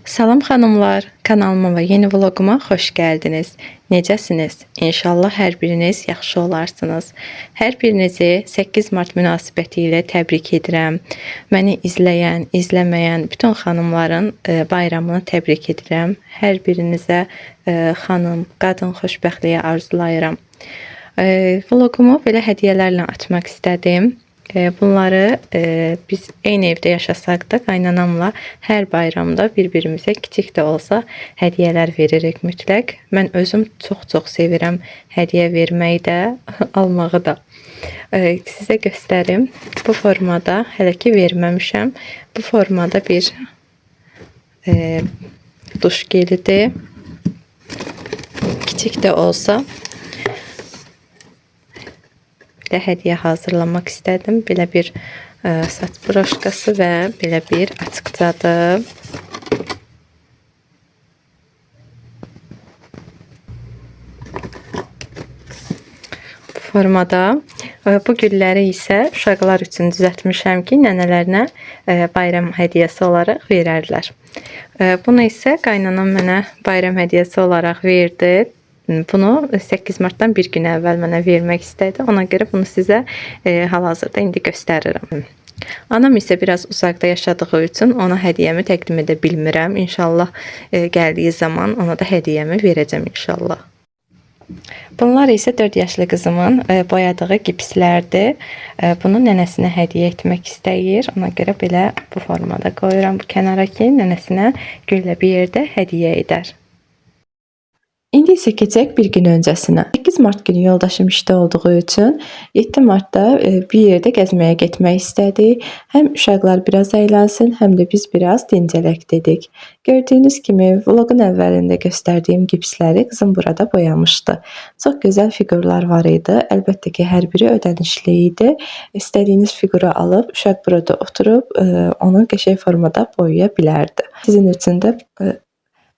Salam xanımlar, kanalıma və yeni vloquma xoş gəldiniz. Necəsiniz? İnşallah hər biriniz yaxşı olarsınız. Hər birinizi 8 Mart münasibəti ilə təbrik edirəm. Məni izləyən, izləməyən bütün xanımların bayramını təbrik edirəm. Hər birinizə xanım, qadın xoşbəxtliyi arzulayıram. Vloqumu belə hədiyyələrlə açmaq istədim. Bunları biz eyni evdə yaşasaq da qaynanamla hər bayramda bir-birimizə kiçik də olsa hədiyyələr veririk mütləq. Mən özüm çox sevirəm hədiyyə verməyi də, almağı da. Sizə göstərim. Bu formada, hələ ki verməmişəm. Bu formada bir duş gelidir. Kiçik də olsa belə hədiyyə hazırlamaq istədim. Belə bir saç broşkası və belə bir açıqcadır. Bu formada. Bu gülləri isə uşaqlar üçün düzəltmişəm ki, nənələrinə bayram hədiyyəsi olaraq verərlər. Bunu isə qaynanam mənə bayram hədiyyəsi olaraq verdi. Bunu 8 Martdan bir gün əvvəl mənə vermək istədi. Ona görə bunu sizə hal-hazırda indi göstərirəm. Anam isə biraz uzaqda yaşadığı üçün ona hədiyyəmi təqdim edə bilmirəm. İnşallah gəldiyi zaman ona da hədiyyəmi verəcəm inşallah. Bunlar isə 4 yaşlı qızımın boyadığı gipslərdir. Bunu nənəsinə hədiyyə etmək istəyir. Ona görə belə bu formada qoyuram bu kənara ki, nənəsinə güllə bir yerdə hədiyyə edər. İndi isə keçək bir gün öncəsinə. 8 Mart günü yoldaşım işdə olduğu üçün 7 Martda bir yerdə gəzməyə getmək istədi. Həm uşaqlar biraz əylənsin, həm də biz biraz dincələk dedik. Gördüyünüz kimi vloqun əvvəlində göstərdiyim gipsləri qızım burada boyamışdı. Çox gözəl fiqurlar var idi. Əlbəttə ki, hər biri ödənişli idi. İstədiyiniz fiquru alıb uşaq burada oturub onu qəşəng formada boyaya bilərdi. Sizin üçün də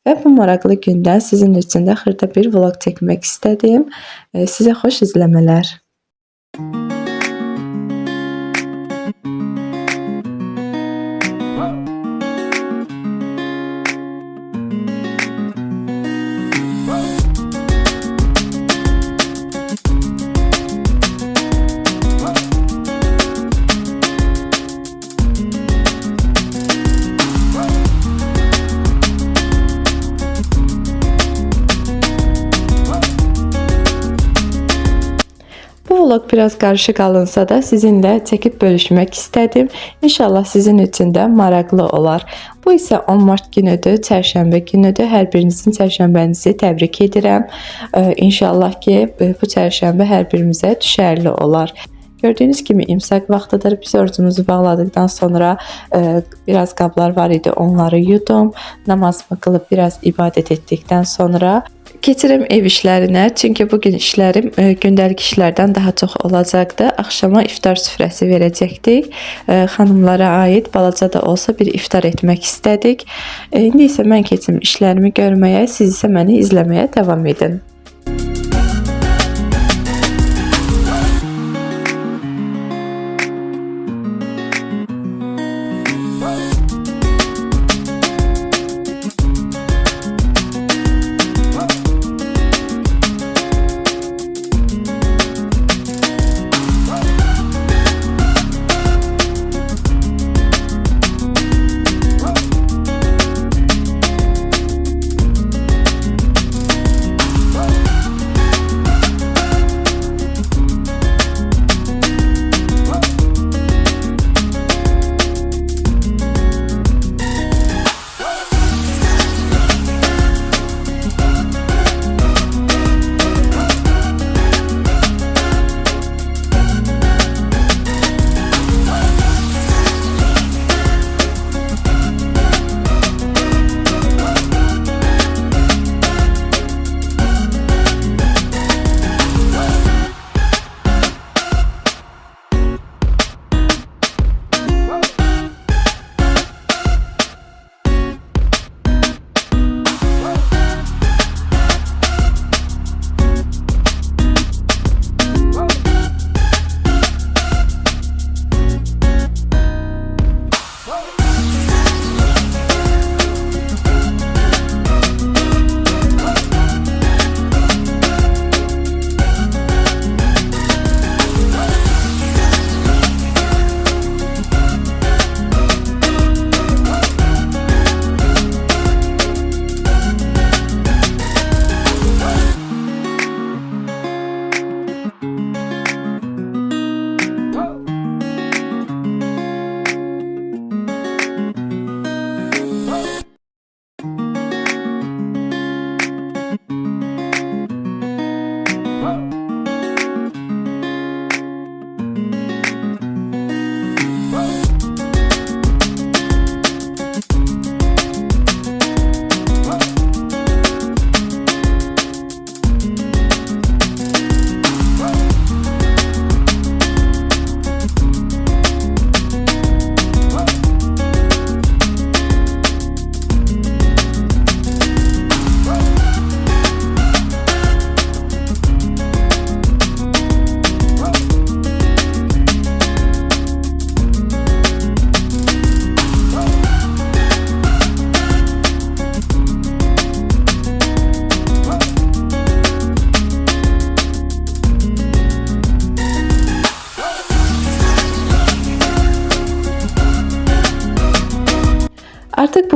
və bu maraqlı gündə sizin üçün də xırda bir vlog çəkmək istədim. Sizə xoş izləmələr. Bu vlog biraz qarışıq alınsa da sizinlə çəkib bölüşmək istədim. İnşallah sizin üçün də maraqlı olar. Bu isə 10 Mart günüdür, çərşənbə günüdür. Hər birinizin çərşənbənizi təbrik edirəm. İnşallah ki, bu çərşənbə hər birimizə düşərli olar. Gördüyünüz kimi imsak vaxtıdır. Biz orucumuzu bağladıktan sonra biraz qablar var idi. Onları yudum. Namazımı qılıb biraz ibadət etdikdən sonra keçirəm ev işlərinə. Çünki bugün işlərim gündəlik işlərdən daha çox olacaqdı. Axşama iftar süfrəsi verəcəkdik. Xanımlara aid balaca da olsa bir iftar etmək istədik. İndi isə mən keçim işlərimi görməyə, siz isə məni izləməyə davam edin.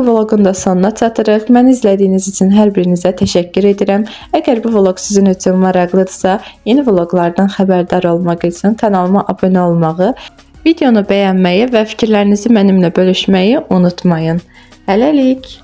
bu vloqun da sonuna çatırıq. Məni izlədiyiniz üçün hər birinizə təşəkkür edirəm. Əgər bu vloq sizin üçün maraqlıdırsa, yeni vloqlardan xəbərdar olmaq üçün kanalıma abunə olmağı, videonu bəyənməyi və fikirlərinizi mənimlə bölüşməyi unutmayın. Hələlik.